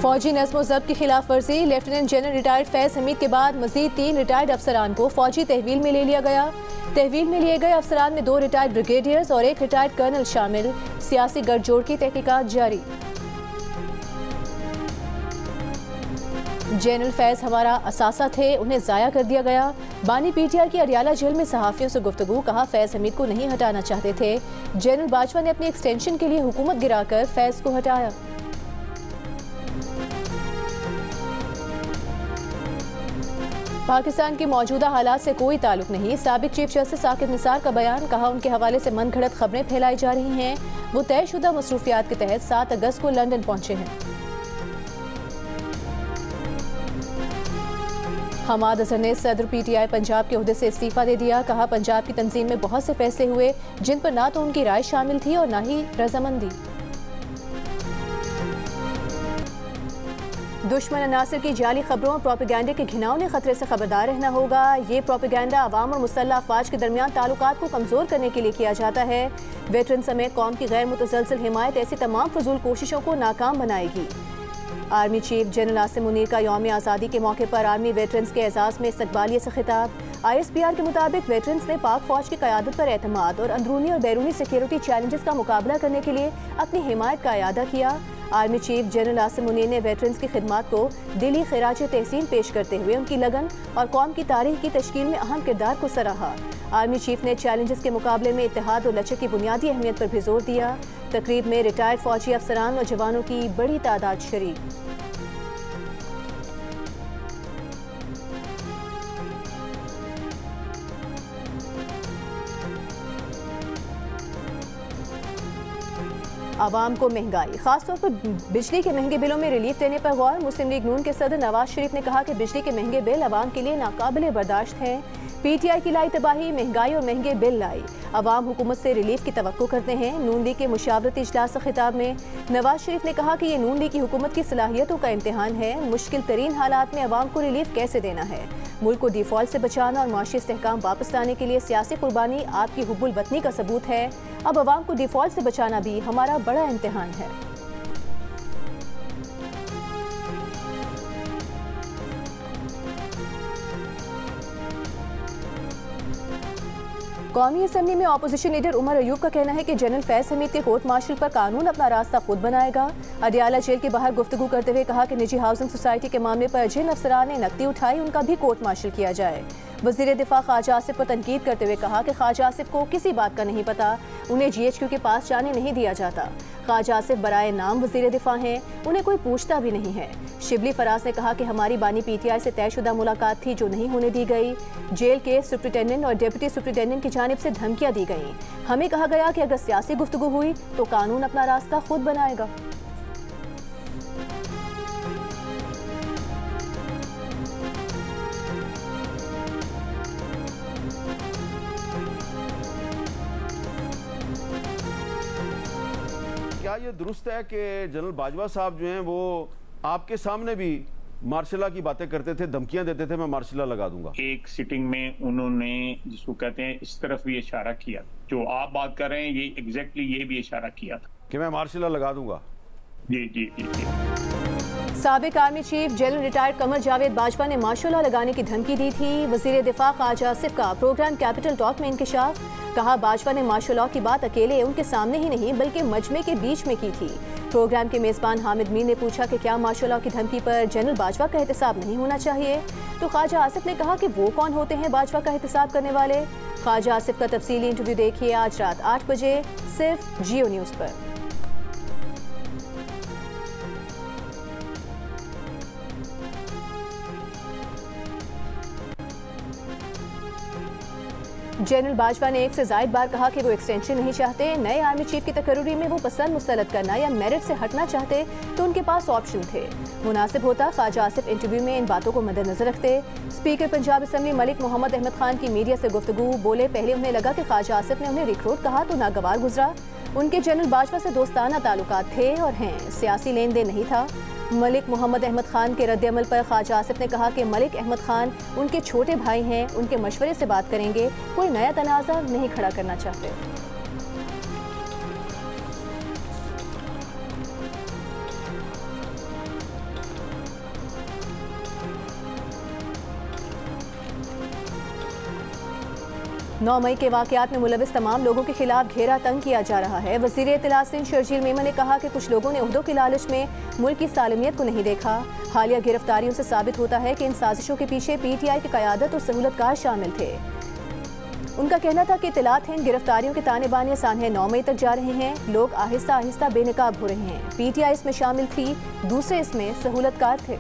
फौजी नज़्म व ज़ब्त की खिलाफ वर्जी, लेफ्टिनेंट जनरल रिटायर्ड फैज़ हमीद के बाद मजीद 3 रिटायर्ड अफसरान को फौजी तहवील में ले लिया गया। तहवील में लिए गए अफसरान में 2 रिटायर्ड ब्रिगेडियर्स और 1 रिटायर्ड कर्नल शामिल। सियासी गठजोड़ की तहकीकात जारी। जनरल फैज़ हमारा असासा थे, उन्हें ज़ाया कर दिया गया। बानी पीटीआर की अडियाला जेल में सहाफ़ियों से गुफ्तगू, कहा फैज़ हमीद को नहीं हटाना चाहते थे। जनरल बाजवा ने अपनी एक्सटेंशन के लिए हुकूमत गिराकर फैज़ को हटाया। पाकिस्तान के मौजूदा हालात से कोई ताल्लुक नहीं, साबिक चीफ जस्टिस साकिब निसार का बयान, कहा उनके हवाले से मन घड़त खबरें फैलाई जा रही हैं। वो तयशुदा मसरूफियात के तहत 7 अगस्त को लंदन पहुंचे हैं। हमाद अजहर ने सदर पीटीआई पंजाब के ओहदे से इस्तीफा दे दिया, कहा पंजाब की तंजीम में बहुत से फैसले हुए जिन पर ना तो उनकी राय शामिल थी और ना ही रजामंदी। दुश्मन अनासर की जाली खबरों और प्रोपेगेंडे के घिनौने खतरे से खबरदार रहना होगा। ये प्रोपेगेंडा अवाम और मुसल्लह अफवाज के दरमियान ताल्लुकात को कमज़ोर करने के लिए किया जाता है। वेटरन समेत कौम की गैर मुतसलसल हिमायत ऐसी तमाम फजूल कोशिशों को नाकाम बनाएगी। Army chief general Asim Munir का यौम आज़ादी के मौके पर आर्मी वेटरन्स के एजाज़ में इस्तकबालियत से खिताब। ISPR के मुताबिक वेटरन्स ने पाक फौज की क़यादत पर एतमाद और अंदरूनी और बैरूनी सिक्योरिटी चैलेंजेस का मुकाबला करने के लिए अपनी हिमायत का इयादा किया। Army chief general Asim Munir ने वेटरन्स की खिदमात को दिली खिराज तहसीन पेश करते हुए उनकी लगन और कौम की तारीख की तश्कील में अहम किरदार को सराहा। आर्मी चीफ ने चैलेंजेस के मुकाबले में इत्तेहाद और लचक की बुनियादी अहमियत पर भी जोर दिया। तकरीब में रिटायर्ड फौजी अफसरान और जवानों की बड़ी तादाद शरीक। आवाम को महंगाई, खासतौर पर बिजली के महंगे बिलों में रिलीफ देने पर गौर। मुस्लिम लीग नून के सदर नवाज शरीफ ने कहा कि बिजली के महंगे बिल आवाम के लिए नाकाबिले बर्दाश्त हैं। पीटीआई की लाई तबाही, महंगाई और महंगे बिल लाई, अवाम हुकूमत से रिलीफ की तवक्को करते हैं। नून लीग के मुशावरती इजलास से खिताब में नवाज शरीफ ने कहा कि ये नून लीग की हुकूमत की सलाहियतों का इम्तिहान है। मुश्किल तरीन हालात में अवाम को रिलीफ कैसे देना है, मुल्क को डिफॉल्ट से बचाना और माशी इस्तेहकाम वापस लाने के लिए सियासी कुर्बानी आपकी हुब्बुल वतनी का सबूत है। अब अवाम को डिफॉल्ट से बचाना भी हमारा बड़ा इम्तिहान है। कौमी असम्बली में अपोजिशन लीडर उमर अयूब का कहना है कि जनरल फैज़ हमीद के कोर्ट मार्शल पर कानून अपना रास्ता खुद बनाएगा। अडियाला जेल के बाहर गुफ्तगू करते हुए कहा कि निजी हाउसिंग सोसाइटी के मामले पर जिन अफसरान ने नकदी उठाई उनका भी कोर्ट मार्शल किया जाए। वज़ीर दिफा ख्वाजा आसिफ पर तनकीद करते हुए कहा कि ख्वाजा आसिफ को किसी बात का नहीं पता, उन्हें GHQ के पास जाने नहीं दिया जाता। ख्वाजा आसिफ बराए नाम वज़ीर दिफा हैं, उन्हें कोई पूछता भी नहीं है। शिबली फराज ने कहा कि हमारी बानी PTI से तयशुदा मुलाकात थी जो नहीं होने दी गई। जेल के सुप्रिटेंडेंट और डिप्टी सुप्रिटेंडेंट की जानिब से धमकियां दी गई। हमें कहा गया कि अगर सियासी गुफ्तगू हुई तो कानून अपना रास्ता खुद बनाएगा। क्या ये दुरुस्त है कि जनरल बाजवा साहब जो हैं वो आपके सामने भी मार्शला की बातें करते थे, धमकियां देते थे, मैं मार्शला लगा दूंगा? एक सिटिंग में उन्होंने जिसको कहते हैं इस तरफ भी इशारा किया, जो आप बात कर रहे हैं ये एग्जैक्टली ये भी इशारा किया था कि मैं मार्शला लगा दूंगा। जी जी जी जी। साबिक army chief general retired Qamar Javed Bajwa ने मार्शला लगाने की धमकी दी थी। वज़ीर दिफा ख्वाजा आसिफ का प्रोग्राम कैपिटल टॉक में इंकिशाफ, कहा बाजवा ने मार्शल लॉ की बात अकेले उनके सामने ही नहीं बल्कि मजमे के बीच में की थी। प्रोग्राम के मेज़बान हामिद मीर ने पूछा कि क्या मार्शल लॉ की धमकी पर जनरल बाजवा का एहतसाब नहीं होना चाहिए, तो ख्वाजा आसिफ ने कहा कि वो कौन होते हैं बाजवा का एहतसाब करने वाले। ख्वाजा आसिफ का तफसीली इंटरव्यू देखिए आज रात 8 बजे सिर्फ जियो न्यूज़ पर। जनरल बाजवा ने एक से ज़ायद बार कहा कि वो एक्सटेंशन नहीं चाहते। नए आर्मी चीफ की तकर्रुरी में वो पसंद मुस्तरद करना या मेरिट से हटना चाहते तो उनके पास ऑप्शन थे। मुनासिब होता ख्वाजा आसिफ इंटरव्यू में इन बातों को मद्देनजर रखते। स्पीकर पंजाब असम्बली मलिक मोहम्मद अहमद खान की मीडिया से गुफ्तगू, बोले पहले उन्हें लगा कि ख्वाजा आसिफ ने उन्हें रिक्रूट कहा तो नागवार गुजरा। उनके जनरल बाजवा से दोस्ताना ताल्लुकात थे और हैं, सियासी लेन देन नहीं था। मलिक मोहम्मद अहमद खान के रद्द अमल पर ख्वाजा आसिफ ने कहा कि मलिक अहमद खान उनके छोटे भाई हैं, उनके मशवरे से बात करेंगे, कोई नया तनाज़ा नहीं खड़ा करना चाहते। 9 मई के वाकयात में मुलविस तमाम लोगों के खिलाफ घेरा तंग किया जा रहा है। वज़ीर इत्तलात सिंध शर्जील मेमन ने कहा कि कुछ लोगों ने ओहदों के लालच में मुल्क की सालमियत को नहीं देखा। हालिया गिरफ्तारियों से साबित होता है कि इन साजिशों के पीछे PTI की क़यादत और सहूलतकार शामिल थे। उनका कहना था कि इत्तलात हिंद गिरफ्तारियों के ताने बाने सानहे 9 मई तक जा रहे हैं। लोग आहिस्ता आहिस्ता बेनकाब हो रहे हैं। PTI इसमें शामिल थी, दूसरे इसमें सहूलतकार थे।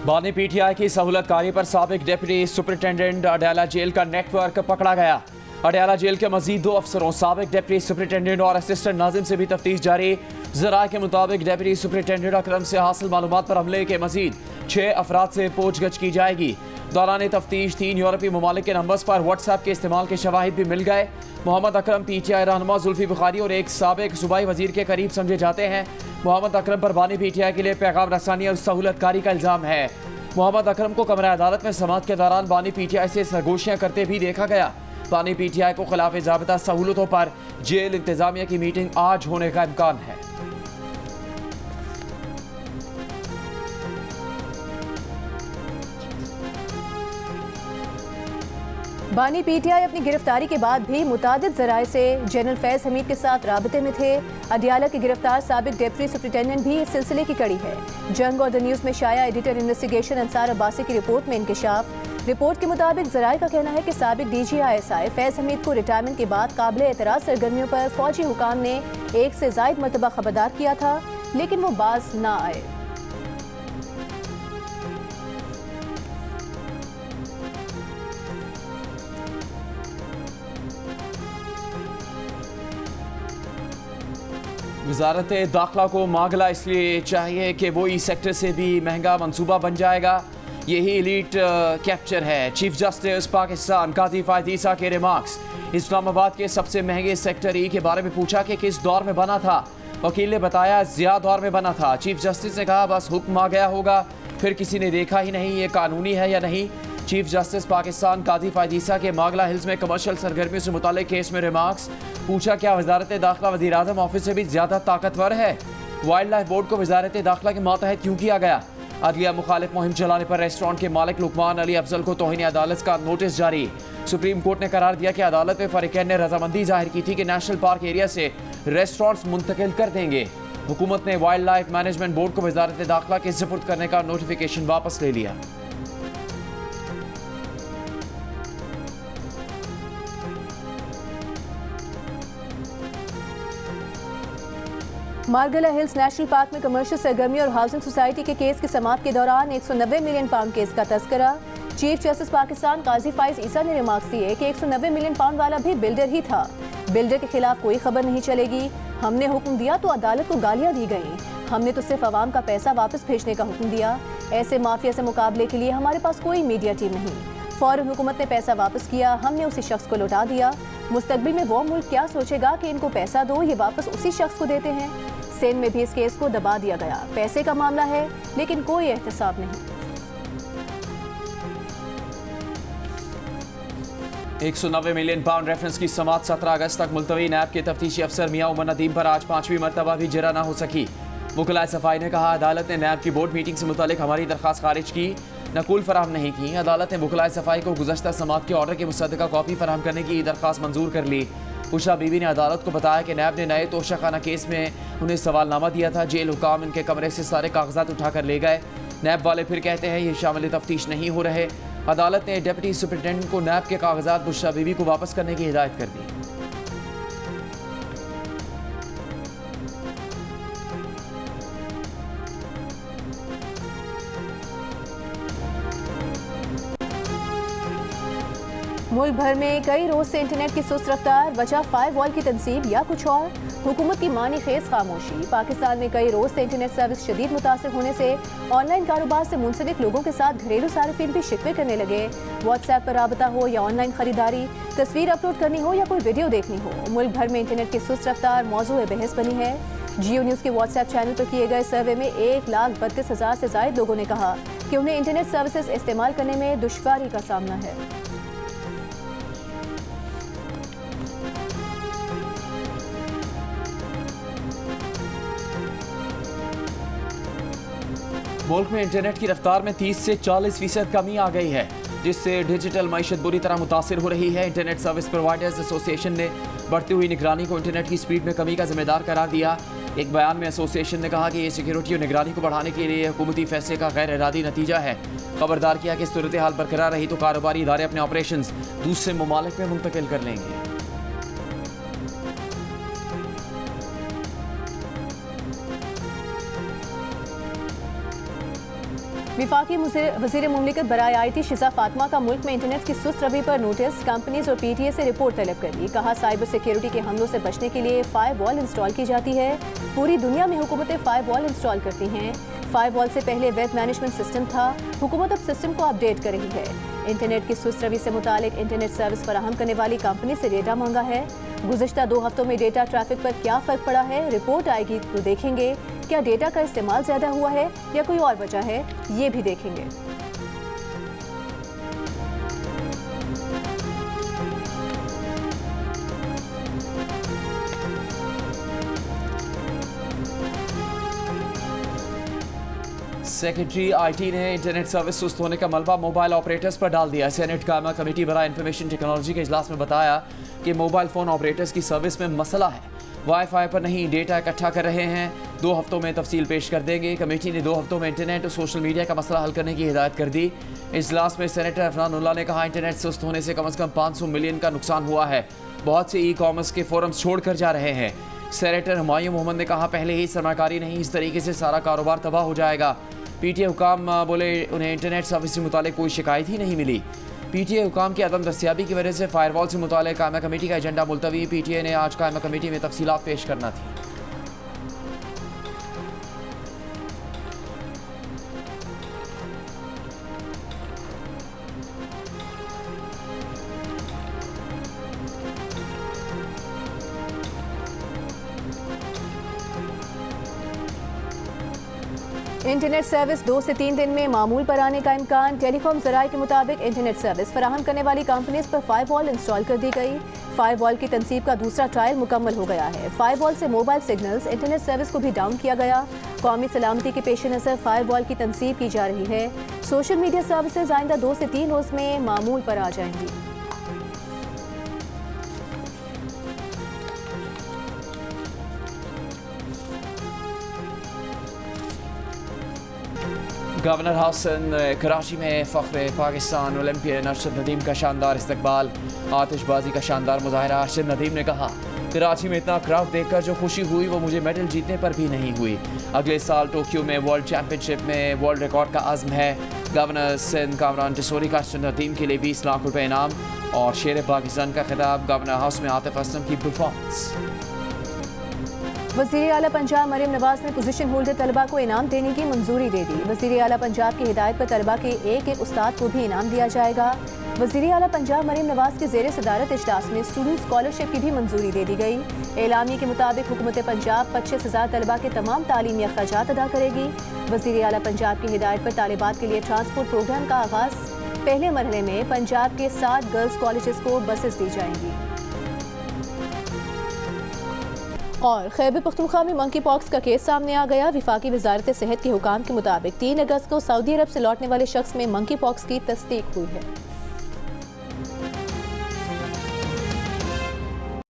बानी PTI की सहूलतकारी पर साबिक डिप्टी सुपरिटेंडेंट अडयाला जेल का नेटवर्क पकड़ा गया। अडयाला जेल के मजीद 2 अफसरों साबिक डिप्टी सुपरिटेंडेंट और असिस्टेंट नाजिम से भी तफ्तीश जारी। ज़राए के मुताबिक डिप्टी सुपरिटेंडेंट अकरम से हासिल मालूमात पर हमले के मजीद 6 अफराद से पूछगछ की जाएगी। दौरान तफ्तीश 3 यूरोपीय ममालिक के नंबर्स पर व्हाट्सएप के इस्तेमाल के शवाहिद भी मिल गए। मोहम्मद अकरम PTI रहनुमा जुल्फी बुखारी और एक साबिक सूबाई वजीर के करीब समझे जाते हैं। मोहम्मद अकरम पर बानी PTI के लिए पैगाम रसानी और सहूलतकारी का इल्ज़ाम है। मोहम्मद अकरम को कमरा अदालत में समाअत के दौरान बानी PTI से सरगोशियाँ करते भी देखा गया। बानी PTI को खिलाफ ज़ाबिता सहूलतों पर जेल इंतजामिया की मीटिंग आज होने का इम्कान है। बानी PTI अपनी गिरफ्तारी के बाद भी मुतादिद ज़राए से जनरल फैज़ हमीद के साथ राबते में थे। अडयाला के गिरफ्तार साबिक डिप्टी सुपरिटेंडेंट भी इस सिलसिले की कड़ी है। जंग और द न्यूज़ में शाया एडिटर इन्वेस्टिगेशन अंसार अब्बासी की रिपोर्ट में इंकशाफ। रिपोर्ट के मुताबिक ज़राए का कहना है कि साबिक DG ISI फैज़ हमीद को रिटायरमेंट के बाद काबिल एतराज़ सरगर्मियों पर फौजी हुकाम ने 1 से ज़ायद मरतबा खबरदार किया था, लेकिन वो बाज ना आए। वजारत दाखिला को मांगला इसलिए चाहिए कि वो ई सेक्टर से भी महंगा मंसूबा बन जाएगा। यही एलीट कैप्चर है। चीफ जस्टिस पाकिस्तान काजी फायद ईसा के रिमार्क्स। इस्लामाबाद के सबसे महंगे सेक्टर ई के बारे में पूछा कि किस दौर में बना था। वकील ने बताया ज़िया दौर में बना था। चीफ जस्टिस ने कहा बस हुक्म आ गया होगा, फिर किसी ने देखा ही नहीं ये कानूनी है या नहीं। चीफ जस्टिस पाकिस्तान काजी फायद ईसा के मांगला हिल्स में कमर्शियल सरगर्मियों से मुताल्लिक केस में रिमार्क्स। पूछा क्या वजारत दाखिला वज़ीर आज़म ऑफिस से भी ज़्यादा ताकतवर है। वाइल्ड लाइफ बोर्ड को वजारत दाखिला के मातहत क्यों किया गया। अदलिया मुखालिफ मुहिम चलाने पर रेस्टोरेंट के मालिक लुकमान अली अफजल को तौहीन अदालत का नोटिस जारी। सुप्रीम कोर्ट ने करार दिया कि अदालत में फरीकैन ने रजामंदी जाहिर की थी कि नेशनल पार्क एरिया से रेस्टोरेंट्स मुंतकिल कर देंगे। हुकूमत ने वाइल्ड लाइफ मैनेजमेंट बोर्ड को वजारत दाखिला के सुपुर्द करने का नोटिफिकेशन वापस ले लिया। मारगला हिल्स नेशनल पार्क में कमर्शियल सरगर्मी और हाउसिंग सोसाइटी के केस की समाअत के दौरान 190 मिलियन पाउंड केस का तस्करा। चीफ जस्टिस पाकिस्तान काजी फाइज ईसा ने रिमार्क्स दिए कि 190 मिलियन पाउंड वाला भी बिल्डर ही था। बिल्डर के खिलाफ कोई खबर नहीं चलेगी। हमने हुक्म दिया तो अदालत को गालियां दी गई। हमने तो सिर्फ आवाम का पैसा वापस भेजने का हुक्म दिया। ऐसे माफिया से मुकाबले के लिए हमारे पास कोई मीडिया टीम नहीं। फौरन हुकूमत ने पैसा वापस किया, हमने उसी शख्स को लौटा दिया। मुस्तकबिल में वो मुल्क क्या सोचेगा कि इनको पैसा दो, ये वापस उसी शख्स को देते हैं। सिंध में भी इस केस को दबा दिया गया। पैसे का मामला है लेकिन कोई एहतसाब नहीं। 190 मिलियन पाउंड रेफरेंस की समाअत 17 अगस्त तक मुलतवी। नैब के तफ्तीशी अफसर मियां उमर नदीम पर आज 5वीं मरतबा भी जरा न हो सकी। वकलाए सफाई ने कहा अदालत ने नैब की बोर्ड मीटिंग से मुतालिक हमारी दरख्वास्त खारिज की, नकुल फराहम नहीं की। अदालत ने वकलाए सफाई को गुज़श्ता समाअत के ऑर्डर की मुसद्दका कॉपी फराहम करने की दरख्वास्त मंजूर कर ली। उषा बीबी ने अदालत को बताया कि नैब ने नए तोशाखाना केस में उन्हें सवालनामा दिया था। जेल हुकाम इनके कमरे से सारे कागजात उठाकर ले गए। नैब वाले फिर कहते हैं ये शामिल तफ्तीश नहीं हो रहे। अदालत ने डिप्टी सुपरिटेंडेंट को नैब के कागजात उषा बीबी को वापस करने की हिदायत कर दी। मुल्क भर में कई रोज से इंटरनेट की सुस्त रफ्तार, वजह फायरवॉल की तंसीब या कुछ और। हुकूमत की मानी खेज खामोशी। पाकिस्तान में कई रोज से इंटरनेट सर्विस शदीद मुतासर होने से ऑनलाइन कारोबार से मुंसलिक लोगों के साथ घरेलू सारिफिन भी शिकवे करने लगे। व्हाट्सएप पर राबता हो या ऑनलाइन खरीदारी, तस्वीर अपलोड करनी हो या कोई वीडियो देखनी हो, मुल्क भर में इंटरनेट की सुस्त रफ्तार मौजूद बहस बनी है। जियो न्यूज़ के व्हाट्सएप चैनल पर किए गए सर्वे में 1,32,000 से ज्यादा लोगों ने कहा कि उन्हें इंटरनेट सर्विसेज इस्तेमाल करने में दुश्वारी का सामना है। मुल्क में इंटरनेट की रफ्तार में 30 से 40% कमी आ गई है, जिससे डिजिटल मईशत बुरी तरह मुतासिर हो रही है। इंटरनेट सर्विस प्रोवाइडर्स एसोसिएशन ने बढ़ती हुई निगरानी को इंटरनेट की स्पीड में कमी का जिम्मेदार करार दिया। एक बयान में एसोसिएशन ने कहा कि ये सिक्योरिटी और निगरानी को बढ़ाने के लिए हुकूमती फैसले का गैर इरादी नतीजा है। खबरदार किया कि इस सूरत हाल बरकरार रही तो कारोबारी इदारे अपने ऑपरेशंस दूसरे ममालिक में मुंतकिल कर लेंगे। विफाकी वज़ीर मुमलिकत बराए IT शिजा फातिमा का मुल्क में इंटरनेट की सुस्त रवि पर नोटिस, कंपनीज और PTA से रिपोर्ट तलब कर ली। कहा साइबर सिक्योरिटी के हमलों से बचने के लिए फायरवॉल इंस्टॉल की जाती है। पूरी दुनिया में हुकूमतें फायरवॉल इंस्टॉल करती हैं। फायरवॉल से पहले वेब मैनेजमेंट सिस्टम था, हुकूमत अब सिस्टम को अपडेट कर रही है। इंटरनेट की सुस्त रवि से मुतालिक इंटरनेट सर्विस फराहम करने वाली कंपनी से डेटा मांगा है। गुज़िश्ता 2 हफ्तों में डेटा ट्रैफिक पर क्या फ़र्क पड़ा है, रिपोर्ट आएगी तो देखेंगे। क्या डेटा का इस्तेमाल ज़्यादा हुआ है या कोई और वजह है, ये भी देखेंगे। सेक्रेटरी IT ने इंटरनेट सर्विस सुस्त होने का मलबा मोबाइल ऑपरेटर्स पर डाल दिया। सेनेट कायमा कमेटी बराए इंफॉर्मेशन टेक्नोलॉजी के इजलास में बताया कि मोबाइल फ़ोन ऑपरेटर्स की सर्विस में मसला है, वाईफाई पर नहीं डेटा इकट्ठा कर रहे हैं। 2 हफ्तों में तफसील पेश कर देंगे। कमेटी ने 2 हफ्तों में इंटरनेट और सोशल मीडिया का मसला हल करने की हिदायत कर दी। इजलास में सेनेटर अफनानुल्लाह ने कहा इंटरनेट सुस्त होने से कम 500 मिलियन का नुकसान हुआ है। बहुत से ई-कॉमर्स के फोरम्स छोड़कर जा रहे हैं। सेनेटर हुमायूं मोहम्मद ने कहा पहले ही सरमाकारी नहीं, इस तरीके से सारा कारोबार तबाह हो जाएगा। PTA हुकाम बोले उन्हें इंटरनेट सर्विस से मुतालिक कोई शिकायत ही नहीं मिली। PTA हुकाम की अदम दस्तियाबी की वजह से फायरवॉल से मुतालिक कायमा कमेटी का एजेंडा मुलतवी। PTA ने आज कायमा कमेटी में तफसीलात पेश करना थी। इंटरनेट सर्विस 2 से 3 दिन में मामूल पर आने का इम्कान। टेलीकॉम ज़राए के मुताबिक इंटरनेट सर्विस फराहम करने वाली कंपनीज पर फायरवॉल इंस्टॉल कर दी गई। फायरवॉल की तनसीब का दूसरा ट्रायल मुकम्मल हो गया है। फायरवॉल से मोबाइल सिग्नल्स, इंटरनेट सर्विस को भी डाउन किया गया। कौमी सलामती के पेश नज़र फायरवॉल की तनसीब की जा रही है। सोशल मीडिया सर्विसेज आइंदा 2 से 3 रोज़ में मामूल पर आ जाएंगी। गवर्नर हाउस कराची में फ़ख्र पाकिस्तान ओलंपियन अरशद नदीम का शानदार इस्तकबाल, आतिशबाजी का शानदार मुजाहरा। अरशद नदीम ने कहा कराची में इतना क्राउड देखकर जो खुशी हुई वो मुझे मेडल जीतने पर भी नहीं हुई। अगले साल टोक्यो में वर्ल्ड चैंपियनशिप में वर्ल्ड रिकॉर्ड का आज़म है। गवर्नर सिंध कामरान जसोरी का अरशद नदीम के लिए 20 लाख रुपए इनाम और शेर पाकिस्तान का खिताब। गवर्नर हाउस में आतिफ असलम की परफॉर्मेंस। वज़ीर आला पंजाब मरीम नवाज ने पोजीशन होल्डर तलबा को इनाम देने की मंजूरी दे दी। वज़ीर आला पंजाब की हिदायत पर तलबा के एक उस्ताद को भी इनाम दिया जाएगा। वज़ीर आला पंजाब मरीम नवाज के ज़ेर सदारत इजलास में स्टूडेंट स्कॉलरशिप की भी मंजूरी दे दी गई। एलामी के मुताबिक हुकूमत पंजाब 25,000 तलबा के तमाम तालीमी अखराजात अदा करेगी। वज़ीर आला पंजाब की हिदायत पर तालिबात के लिए ट्रांसपोर्ट प्रोग्राम का आगाज़। पहले मरहले में पंजाब के 7 गर्ल्स कॉलेजेस को बसेस दी जाएंगी। और खैबर पख्तूनख्वा में मंकी पॉक्स का केस सामने आ गया। विफाकी वजारत सेहत के हुकाम के मुताबिक 3 अगस्त को सऊदी अरब से लौटने वाले शख्स में मंकी पॉक्स की तस्दीक हुई है।